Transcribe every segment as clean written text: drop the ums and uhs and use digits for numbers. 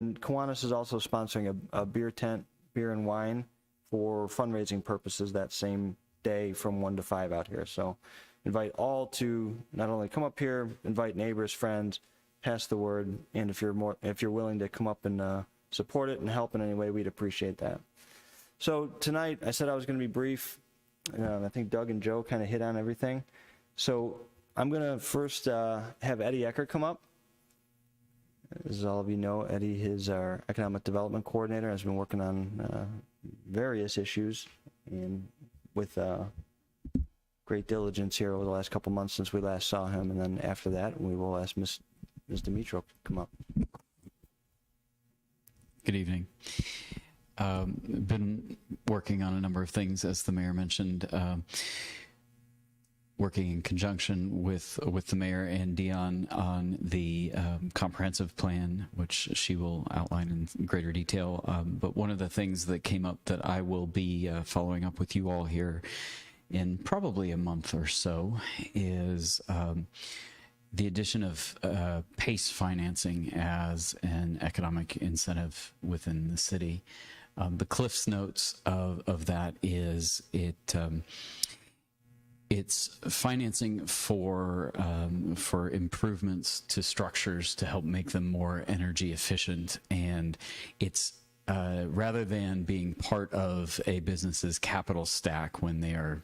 And Kiwanis is also sponsoring a beer tent, beer and wine for fundraising purposes that same day from 1 to 5 out here. So invite all to not only come up here, invite neighbors, friends, pass the word, and if you're willing to come up and support it and help in any way, we'd appreciate that. So tonight, I said I was going to be brief. I think Doug and Joe kind of hit on everything. So I'm going to first have Eddie Eckert come up. As all of you know, Eddie is our economic development coordinator, has been working on various issues and with great diligence here over the last couple months since we last saw him. And then after that, we will ask Ms. Dimitro to come up. Good evening. Been working on a number of things, as the mayor mentioned, working in conjunction with the mayor and Dion on the comprehensive plan, which she will outline in greater detail. But one of the things that came up that I will be following up with you all here in probably a month or so is the addition of PACE financing as an economic incentive within the city. The Cliff's Notes of that is it's financing for improvements to structures to help make them more energy efficient, and it's rather than being part of a business's capital stack when they are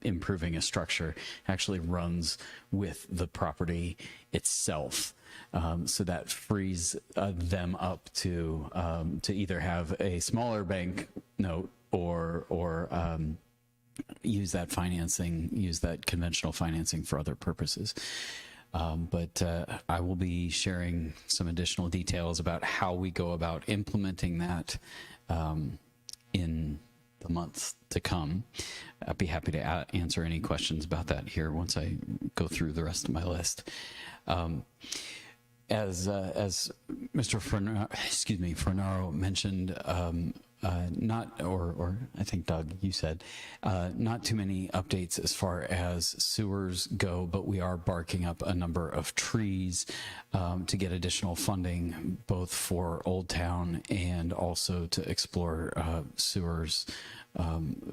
improving a structure, actually runs with the property itself. So that frees them up to either have a smaller bank note or use that financing, use that conventional financing for other purposes. But I will be sharing some additional details about how we go about implementing that in the months to come. I'd be happy to answer any questions about that here once I go through the rest of my list. As Mr. Fornaro mentioned, or I think Doug, you said, not too many updates as far as sewers go, but we are barking up a number of trees to get additional funding, both for Old Town and also to explore sewers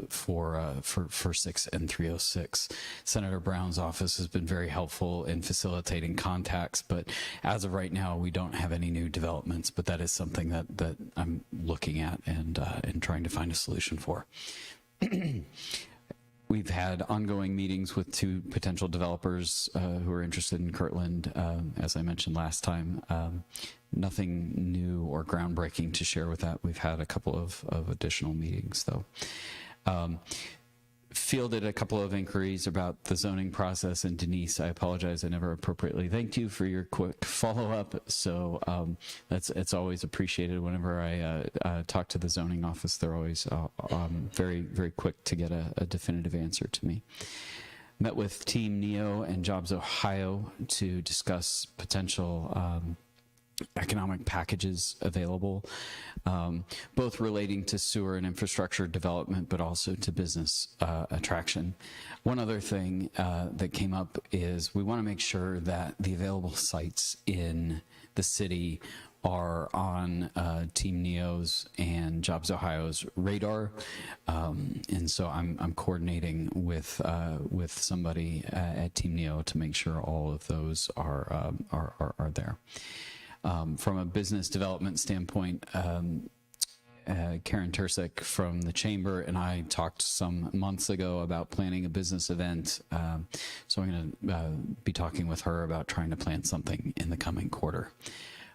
for 6 and 306. Senator Brown's office has been very helpful in facilitating contacts, but as of right now, we don't have any new developments, but that is something that I'm looking at and trying to find a solution for. We've had ongoing meetings with 2 potential developers who are interested in Kirtland, as I mentioned last time. Nothing new or groundbreaking to share with that. We've had a couple of additional meetings, though. Fielded a couple of inquiries about the zoning process, and Denise, I apologize, I never appropriately thanked you for your quick follow-up. So it's always appreciated whenever I talk to the zoning office. They're always very, very quick to get a definitive answer to me. Met with Team NEO and Jobs Ohio to discuss potential economic packages available, both relating to sewer and infrastructure development, but also to business attraction. One other thing that came up is we want to make sure that the available sites in the city are on Team NEO's and Jobs Ohio's radar, and so I'm coordinating with somebody at Team NEO to make sure all of those are there. From a business development standpoint, Karen Tursik from the Chamber and I talked some months ago about planning a business event. So I'm going to be talking with her about trying to plan something in the coming quarter.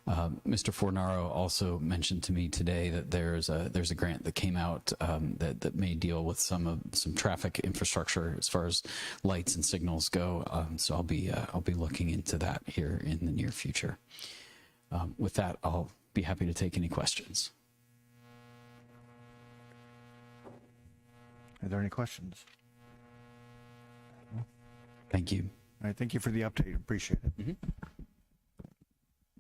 Mr. Fornaro also mentioned to me today that there's a grant that came out that may deal with some traffic infrastructure as far as lights and signals go. So I'll be looking into that here in the near future. With that, I'll be happy to take any questions. Are there any questions? Thank you. All right, thank you for the update. Appreciate it. Mm-hmm.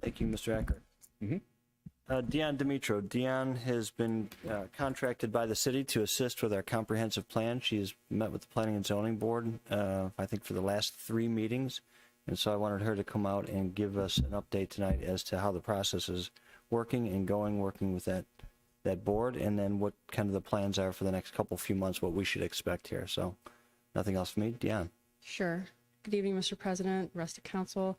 Thank you, Mr. Eckert. Mm-hmm. Dion Dimitro. Dion has been contracted by the city to assist with our comprehensive plan. She's met with the Planning and Zoning Board, I think, for the last 3 meetings. And so I wanted her to come out and give us an update tonight as to how the process is working with that board, and then what kind of the plans are for the next few months, what we should expect here. So nothing else from me. Deanne. Sure. Good evening, Mr. President, rest of council.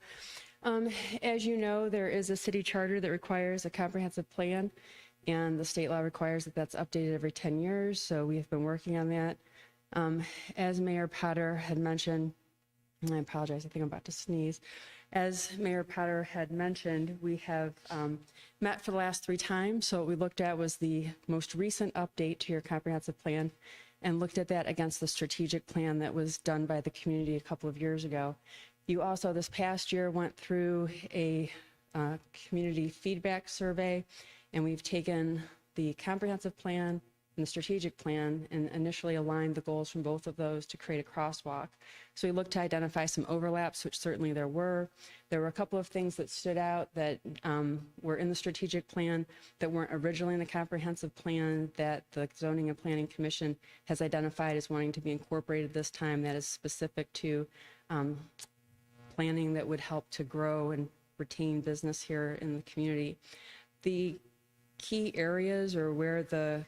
As you know, there is a city charter that requires a comprehensive plan, and the state law requires that that's updated every 10 years. So we have been working on that. As Mayor Potter had mentioned, and I apologize, I think I'm about to sneeze. As Mayor Potter had mentioned, we have met for the last 3 times. So what we looked at was the most recent update to your comprehensive plan and looked at that against the strategic plan that was done by the community a couple of years ago. You also, this past year, went through a community feedback survey, and we've taken the comprehensive plan and the strategic plan and initially aligned the goals from both of those to create a crosswalk. So we looked to identify some overlaps, which certainly there were. There were a couple of things that stood out that were in the strategic plan that weren't originally in the comprehensive plan that the Zoning and Planning Commission has identified as wanting to be incorporated this time, that is specific to planning that would help to grow and retain business here in the community. The key areas, or where the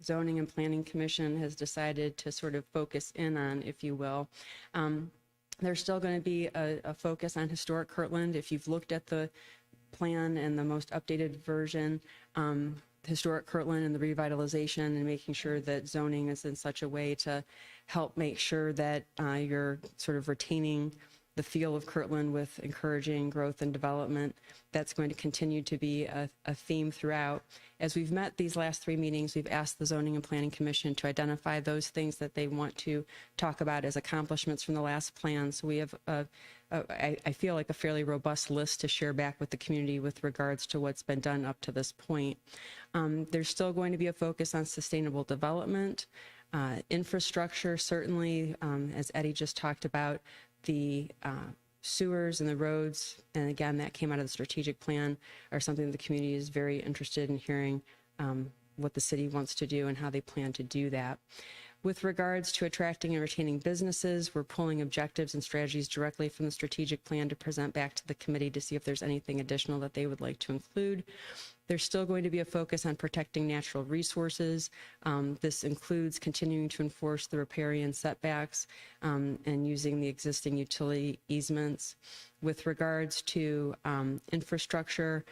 Zoning and Planning Commission has decided to sort of focus in on, if you will. There's still going to be a focus on historic Kirtland. If you've looked at the plan and the most updated version, historic Kirtland and the revitalization and making sure that zoning is in such a way to help make sure that you're sort of retaining the feel of Kirtland with encouraging growth and development. That's going to continue to be a theme throughout. As we've met these last 3 meetings, we've asked the Zoning and Planning Commission to identify those things that they want to talk about as accomplishments from the last plan. So we have, I feel like, a fairly robust list to share back with the community with regards to what's been done up to this point. There's still going to be a focus on sustainable development, infrastructure, certainly, as Eddie just talked about, the sewers and the roads, and again, that came out of the strategic plan, are something the community is very interested in hearing what the city wants to do and how they plan to do that. With regards to attracting and retaining businesses, we're pulling objectives and strategies directly from the strategic plan to present back to the committee to see if there's anything additional that they would like to include. There's still going to be a focus on protecting natural resources. This includes continuing to enforce the riparian setbacks and using the existing utility easements. With regards to infrastructure,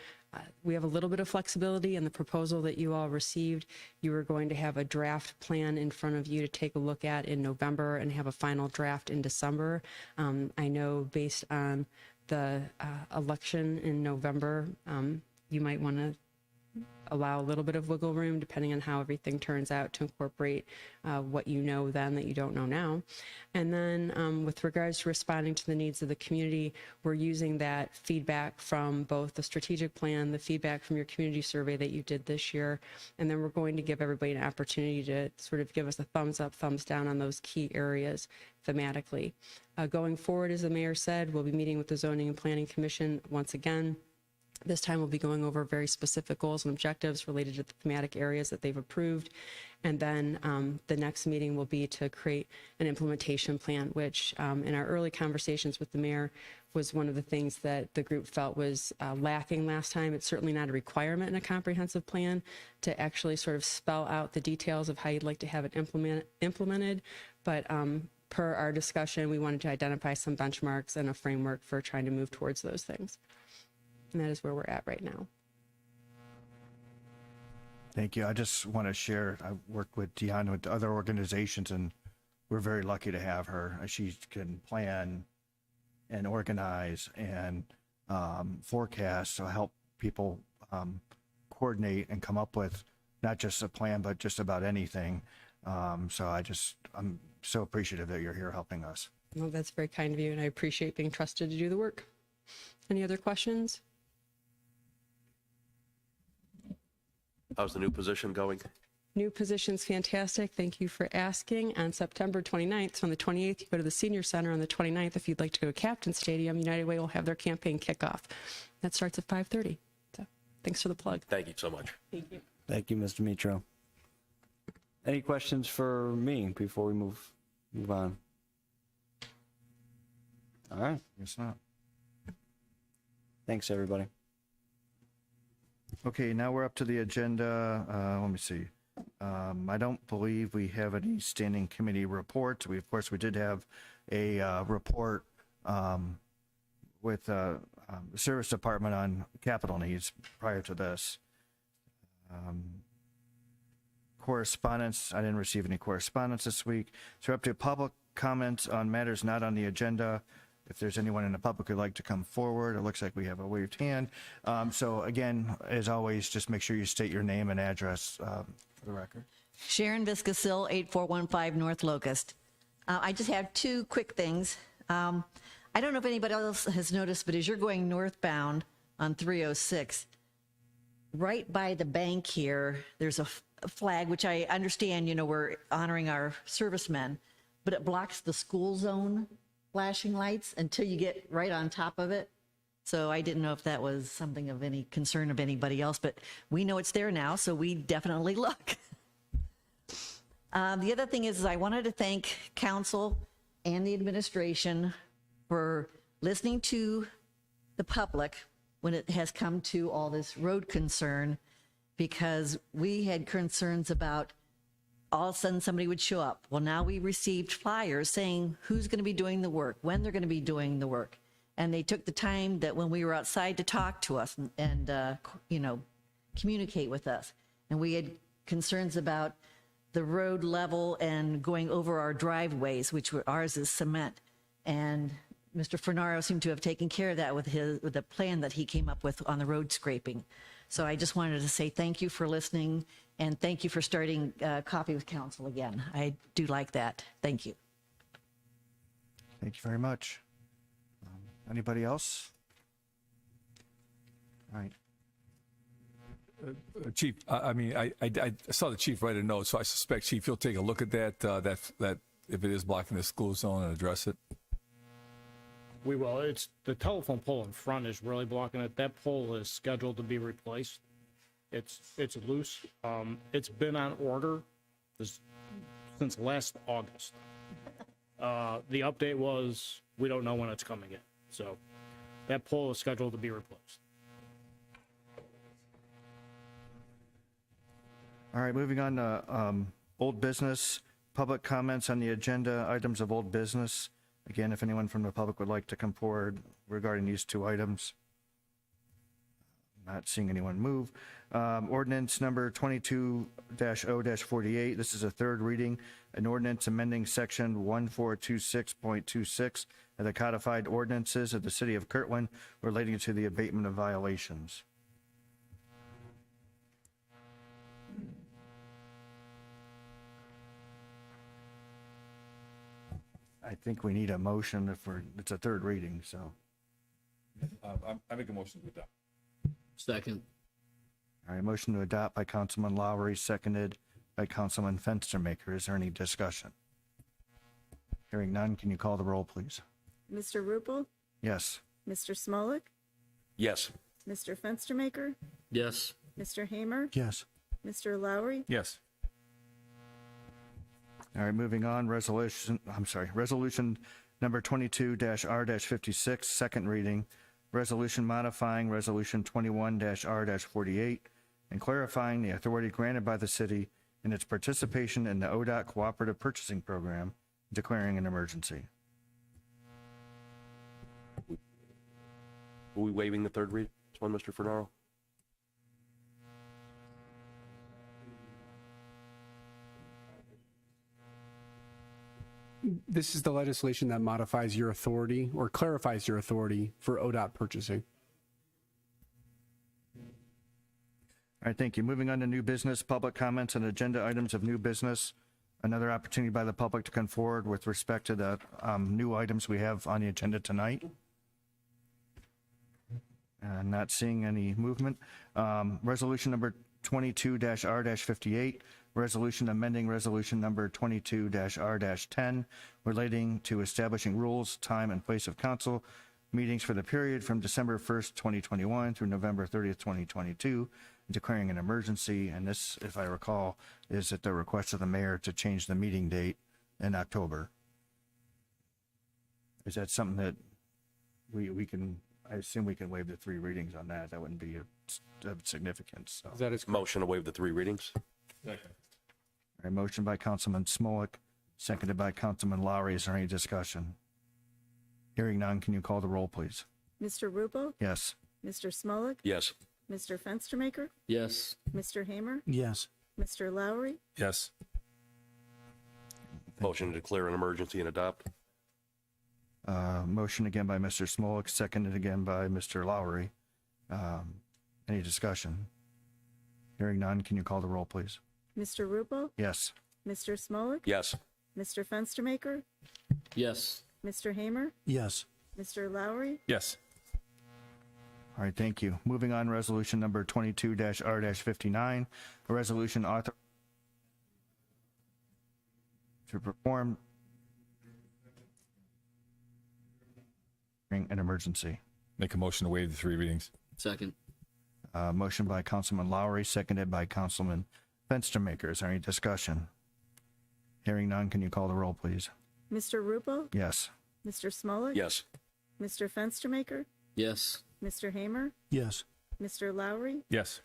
we have a little bit of flexibility in the proposal that you all received. You are going to have a draft plan in front of you to take a look at in November and have a final draft in December. I know based on the election in November, you might want to allow a little bit of wiggle room depending on how everything turns out to incorporate what you know then that you don't know now. And then with regards to responding to the needs of the community, we're using that feedback from both the strategic plan, the feedback from your community survey that you did this year, and then we're going to give everybody an opportunity to sort of give us a thumbs up, thumbs down on those key areas thematically. Going forward, as the mayor said, we'll be meeting with the Zoning and Planning Commission once again. This time we'll be going over very specific goals and objectives related to the thematic areas that they've approved. And then the next meeting will be to create an implementation plan, which in our early conversations with the mayor was one of the things that the group felt was lacking last time. It's certainly not a requirement in a comprehensive plan to actually sort of spell out the details of how you'd like to have it implemented. But per our discussion, we wanted to identify some benchmarks and a framework for trying to move towards those things. And that is where we're at right now. Thank you. I just want to share, I work with Deanna with other organizations, and we're very lucky to have her. She can plan and organize and forecast, so help people coordinate and come up with not just a plan, but just about anything. So I'm so appreciative that you're here helping us. Well, that's very kind of you, and I appreciate being trusted to do the work. Any other questions? How's the new position going? New position's fantastic. Thank you for asking. On September 29th, so on the 28th, you go to the Senior Center. On the 29th, if you'd like to go to Captain Stadium, United Way will have their campaign kickoff. That starts at 5:30. So thanks for the plug. Thank you so much. Thank you. Thank you, Mr. Mitro. Any questions for me before we move on? All right. It's not. Thanks, everybody. Okay, now we're up to the agenda. Let me see. I don't believe we have any standing committee reports. Of course, we did have a report with the Service Department on capital needs prior to this. Correspondence, I didn't receive any correspondence this week. So we're up to public comments on matters not on the agenda. If there's anyone in the public who'd like to come forward, it looks like we have a waved hand. So again, as always, just make sure you state your name and address for the record. Sharon Viscasil, 8415 North Locust. I just have two quick things. I don't know if anybody else has noticed, but as you're going northbound on 306, right by the bank here, there's a flag, which I understand, we're honoring our servicemen, but it blocks the school zone flashing lights until you get right on top of it. So I didn't know if that was something of any concern of anybody else, but we know it's there now, so we definitely look. The other thing is I wanted to thank council and the administration for listening to the public when it has come to all this road concern, because we had concerns about all of a sudden somebody would show up. Well, now we received flyers saying who's going to be doing the work, when they're going to be doing the work. And they took the time that when we were outside to talk to us and communicate with us. And we had concerns about the road level and going over our driveways, which were ours is cement. And Mr. Fernaro seemed to have taken care of that with the plan that he came up with on the road scraping. So I just wanted to say thank you for listening, and thank you for starting Coffee with Council again. I do like that. Thank you. Thank you very much. Anybody else? All right. Chief, I saw the chief write a note, so I suspect, Chief, you'll take a look at that, that if it is blocking the school zone, and address it. We will. It's the telephone pole in front is really blocking it. That pole is scheduled to be replaced. It's loose. It's been on order since last August. The update was we don't know when it's coming in. So that pole is scheduled to be replaced. All right, moving on to old business, public comments on the agenda, items of old business. Again, if anyone from the public would like to come forward regarding these two items. Not seeing anyone move. Ordinance number 22-0-48. This is a third reading. An ordinance amending section 1426.26 of the codified ordinances of the city of Kirtland relating to the abatement of violations. I think we need a motion it's a third reading, so. I make a motion to adopt. Second. All right, motion to adopt by Councilman Lowry, seconded by Councilman Fenstermaker. Is there any discussion? Hearing none, can you call the roll, please? Mr. Rupel, Yes. Mr. Smolik, Yes. Mr. Fenstermaker, Yes. Mr. Hamer, Yes. Mr. Lowry, Yes. All right, moving on, resolution number 22-R-56, second reading. Resolution modifying Resolution 21-R-48 and clarifying the authority granted by the city in its participation in the ODOT Cooperative Purchasing Program, declaring an emergency. Are we waiving the third read? This one, Mr. Fernaro? This is the legislation that modifies your authority or clarifies your authority for ODOT purchasing. All right, thank you. Moving on to new business, public comments and agenda items of new business. Another opportunity by the public to come forward with respect to the new items we have on the agenda tonight. Not seeing any movement. Resolution number 22-R-58, resolution amending resolution number 22-R-10 relating to establishing rules, time, and place of council meetings for the period from December 1st, 2021 through November 30th, 2022, declaring an emergency. And this, if I recall, is at the request of the mayor to change the meeting date in October. Is that something that we can, I assume we can waive the three readings on that. That wouldn't be of significance. So. That is correct. Motion to waive the 3 readings. All right, motion by Councilman Smolik, seconded by Councilman Lowry. Is there any discussion? Hearing none, can you call the roll, please? Mr. Ruble? Yes. Mr. Smolik? Yes. Mr. Fenstermaker? Yes. Mr. Hamer? Yes. Mr. Lowry? Yes. Motion to declare an emergency and adopt. Motion again by Mr. Smolik, seconded again by Mr. Lowry. Any discussion? Hearing none, can you call the roll, please? Mr. Ruble? Yes. Mr. Smolik? Yes. Mr. Fenstermaker? Yes. Mr. Hamer? Yes. Mr. Lowry? Yes. All right, thank you. Moving on, resolution number 22-R-59, a resolution author to perform an emergency. Make a motion to waive the 3 readings. Second. Motion by Councilman Lowry, seconded by Councilman Fenstermaker. Is there any discussion? Hearing none, can you call the roll, please? Mr. Ruble? Yes. Mr. Smolik? Yes. Mr. Fenstermaker? Yes. Mr. Hamer? Yes. Mr. Lowry? Yes.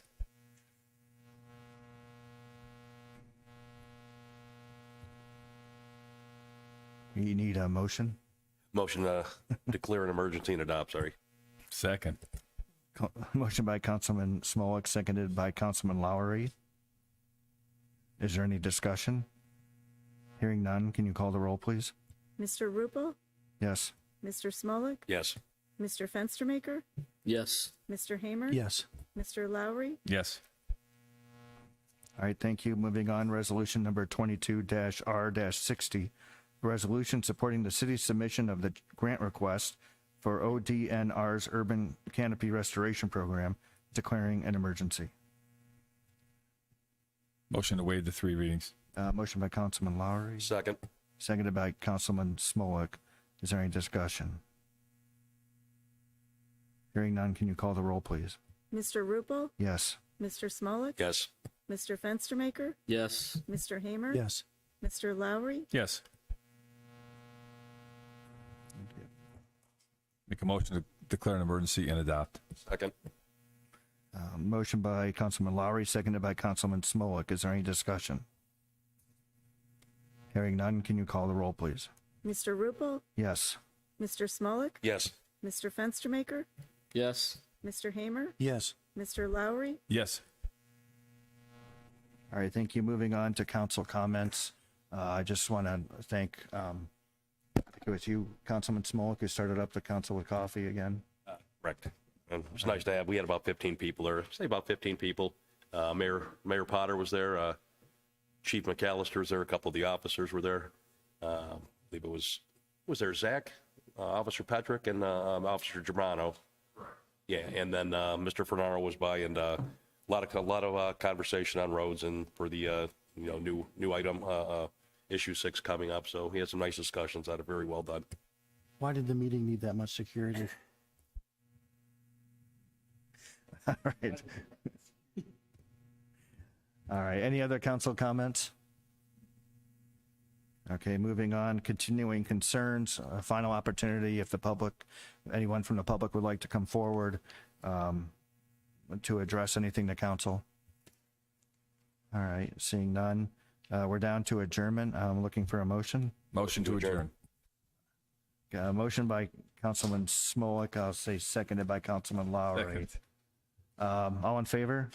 You need a motion? Motion to declare an emergency and adopt, sorry. Second. Motion by Councilman Smolik, seconded by Councilman Lowry. Is there any discussion? Hearing none, can you call the roll, please? Mr. Ruble? Yes. Mr. Smolik? Yes. Mr. Fenstermaker? Yes. Mr. Hamer? Yes. Mr. Lowry? Yes. All right, thank you. Moving on, resolution number 22-R-60, a resolution supporting the city's submission of the grant request for ODNR's Urban Canopy Restoration Program, declaring an emergency. Motion to waive the 3 readings. Motion by Councilman Lowry, Second. seconded by Councilman Smolik. Is there any discussion? Hearing none, can you call the roll, please? Mr. Ruble? Yes. Mr. Smolik? Yes. Mr. Fenstermaker? Yes. Mr. Hamer? Yes. Mr. Lowry? Yes. Make a motion to declare an emergency and adopt. Second. Motion by Councilman Lowry, seconded by Councilman Smolik. Is there any discussion? Hearing none, can you call the roll, please? Mr. Ruble? Yes. Mr. Smolik? Yes. Mr. Fenstermaker? Yes. Mr. Hamer? Yes. Mr. Lowry? Yes. All right, thank you. Moving on to council comments. I just want to thank, I think it was you, Councilman Smolik, who started up the council with coffee again. Correct. And it's nice to have, we had about 15 people there, say about 15 people. Mayor Potter was there, Chief McAllister was there, a couple of the officers were there. I believe it was there Zach, Officer Patrick, and Officer Germano. Yeah, and then Mr. Fernaro was by, and a lot of conversation on roads and for the new item issue 6 coming up. So he had some nice discussions that are very well done. Why did the meeting need that much security? All right. All right, any other council comments? Okay, moving on, continuing concerns, final opportunity if the public, anyone from the public would like to come forward to address anything to council. All right, seeing none. We're down to adjournment. I'm looking for a motion. Motion to adjourn. Motion by Councilman Smolik, I'll say seconded by Councilman Lowry. Second. All in favor?